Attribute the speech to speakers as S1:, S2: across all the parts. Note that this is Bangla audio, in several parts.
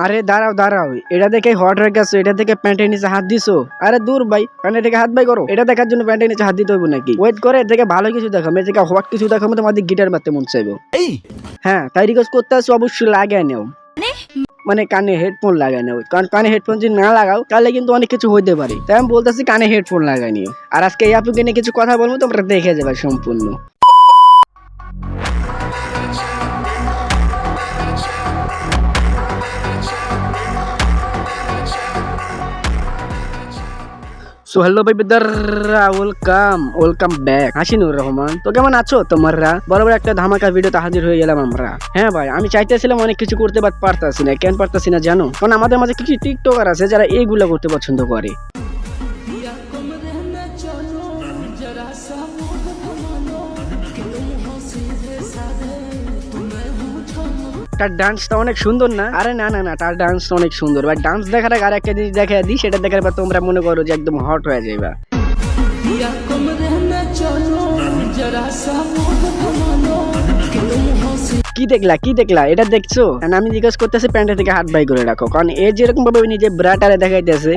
S1: আরে দাঁড়াও দাঁড়াও, এটা দেখে হট হয়ে গেছো, এটা দেখে প্যান্টের নিচে হাত দিছো? আরে দূর ভাই, প্যান্টের থেকে হাত বাই করো। এটা দেখার জন্য প্যান্টের নিচে হাত দিতে হইব নাকি? ওয়েট করে এর থেকে ভালো কিছু দেখো, এর থেকে হট কিছু দেখো, তোমাদের গিটার মারতে মন চাইবো। হ্যাঁ, তাই রিকোয়েস্ট করতে আসছো, অবশ্যই লাগাই নেও, মানে কানে হেডফোন লাগাই নেও। কারণ কানে হেডফোন যদি না লাগাও তাহলে কিন্তু অনেক কিছু হইতে পারে, তাই আমি বলতেছি কানে হেডফোন লাগাই নিও। আর আজকে এই আপুকে নিয়ে কিছু কথা বলবো, তোমরা দেখে যাবে সম্পূর্ণ। সো হ্যালো ভাই বিদাররা, ওয়েলকাম ব্যাক। হাসিনুর রহমান, তো কেমন আছো তোমরা? বরাবর একটা ধামাকা ভিডিওতে হাজির হয়ে গেলাম আমরা। হ্যাঁ ভাই, আমি চাইতেছিলাম অনেক কিছু করতে, বাট পারতাছি না। কেন পারতাছি না জানো? কারণ আমাদের মাঝে কিছু টিকটকার আছে যারা এইগুলা করতে পছন্দ করে। তার ডান্সটা অনেক সুন্দর না? আরে না না না, তার ডান্সটা অনেক সুন্দর। বাট ডান্স দেখার আগে আরেকটা জিনিস দেখা দিই, সেটা দেখার পর তোমরা মনে করো যে একদম হট হয়ে যাইবা। কি দেখলা এটা দেখছো? আমি জিজ্ঞেস করতেছি প্যান্টের থেকে হাত বাই করে রাখো, কারণ এ যেরকম ভাবে নিজে ব্রাটারে দেখাইতেছে।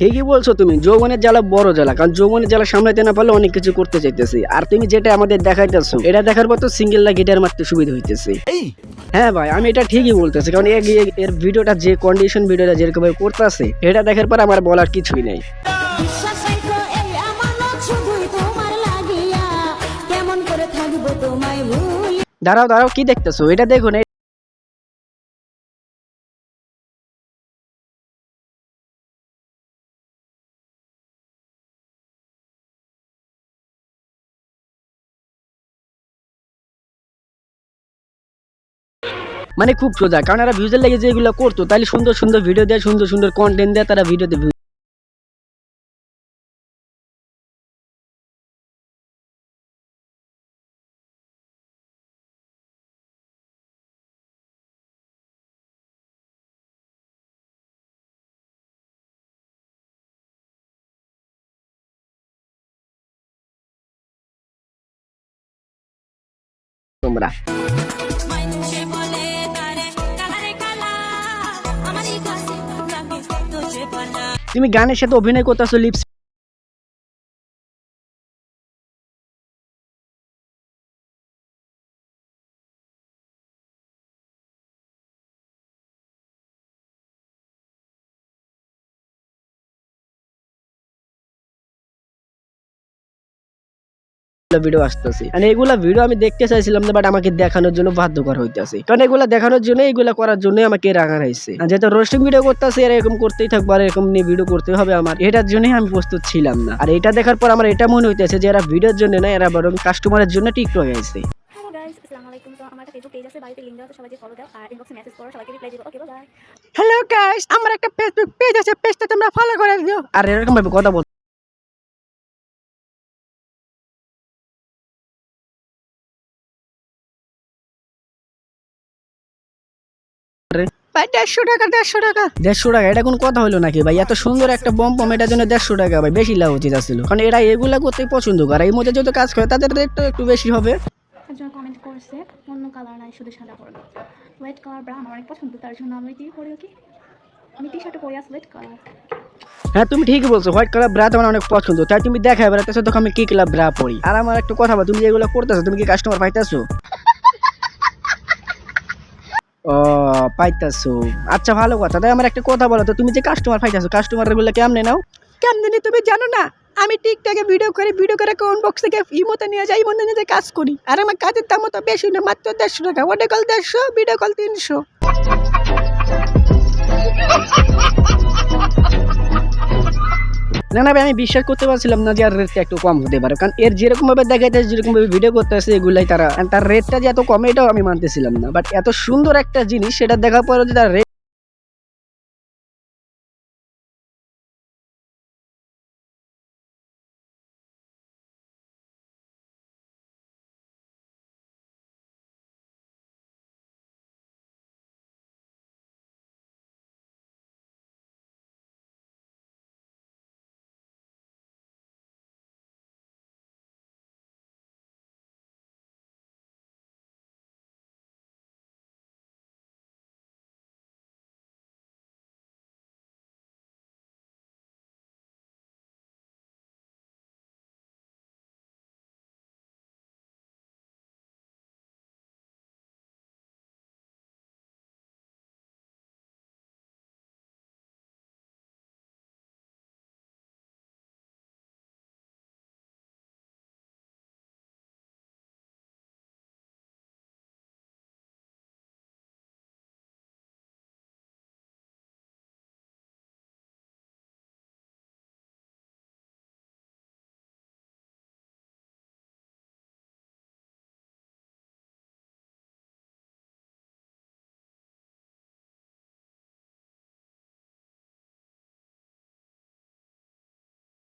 S1: ঠিকই বলছো তুমি, যৌবনের জ্বালা বড় জ্বালা। কারণ যৌবনের জ্বালা সামলাইতে না পারলে অনেক কিছু করতে চাইতেছি। আর তুমি যেটা আমাদের দেখাইতেছো, এটা দেখার পর তো সিঙ্গেল গিটার মারতে সুবিধা হইতেছে। হ্যাঁ ভাই, আমি এটা ঠিকই বলতেছি, কারণ এর ভিডিওটা যে কন্ডিশন, ভিডিওটা যেরকম ভাবে করতেছে, এটা দেখার পর আমার বলার কিছুই নেই। দাঁড়াও দাঁড়াও, কি দেখতেছো? এটা দেখো না। মানে খুব সোজা, কারণ এরা ভিউজের লেগে যেগুলো করতো, তাহলে সুন্দর সুন্দর ভিডিও দেয়, সুন্দর সুন্দর কন্টেন্ট দেয়, তারা ভিডিওতে ভিউ। তোমরা তুমি গানের সাথে অভিনয় করতেছো, লিপস ভিডিও আসতেছে। আর এগুলা ভিডিও আমি দেখতে চাইছিলাম না, বাট আমাকে দেখানোর জন্য বাধ্যকর হইতেছে। কারণ এগুলা দেখানোর জন্য, এগুলা করার জন্য আমাকে রাখা হয়েছে। যেহেতু রোস্টিং ভিডিও করতেছে, এরকম করতেই থাকবো, আর এরকম নিয়ে ভিডিও করতে হবে আমার, এটার জন্যই আমি প্রস্তুত ছিলাম না। আর এটা দেখার পর আমার এটা মনে হইতেছে যে এরা ভিডিওর জন্য না, এরা বরং কাস্টমারের জন্য টিকটক আইছে। হ্যালো গাইস, আমার একটা ফেসবুক পেজ আছে, পেজটা তোমরা ফলো করে দিও। আর এরকম ভাবে কথা বল। ভাই 150 টাকা এটা কোন কথা হলো নাকি ভাই? এত সুন্দর একটা বম এটার জন্য 150 টাকা ভাই, বেশি লাভ উচিত ছিল। কারণ এরা এগুলা করতেই পছন্দ করে, এই মধ্যে যত কাজ করে তাদের রেটটা একটু বেশি হবে।
S2: একজন কমেন্ট করছে অন্য কালার নাই, শুধু সাদা পরো। হোয়াইট কালার ব্রা আমার অনেক পছন্দ, তার জন্য আমি কি করি কি, আমি টি-শার্টে পরে আছি হোয়াইট কালার।
S1: হ্যাঁ তুমি ঠিকই বলছো, হোয়াইট কালার ব্রা তোমার অনেক পছন্দ, তাই তুমি দেখা এবার একটা তখন আমি কি কালার ব্রা পরি। আর আমার একটা কথা বল, তুমি যেগুলো করতেছো, তুমি কি কাস্টমার পাইতেছো? ও পাইতাছো, আচ্ছা ভালো কথা। তাই আমার একটা কথা বলো তো, তুমি যে কাস্টমার পাইতাছো, কাস্টমার গুলো কেমনে নাও? কেমনে নি তুমি জানো না? আমি টিকটকে ভিডিও করে কোন বক্স থেকে ইমোতে নিয়ে যাই, ইমোতে নিয়ে কাজ করি। আর আমার কাজের দাম তো বেশি না, মাত্র 150 টাকা। Audio call 150, video call 300। না না ভাই, আমি বিশ্বাস করতে পারছিলাম না যে আর রেটটা একটু কম হতে পারে। কারণ এর যেরকম ভাবে দেখাইতেছে, যেরকম ভাবে ভিডিও করতেছে, এগুলাই তার রেটটা যে এত কম, এটাও আমি মানতেছিলাম না। বাট এত সুন্দর একটা জিনিস, সেটা দেখার পরে যে তার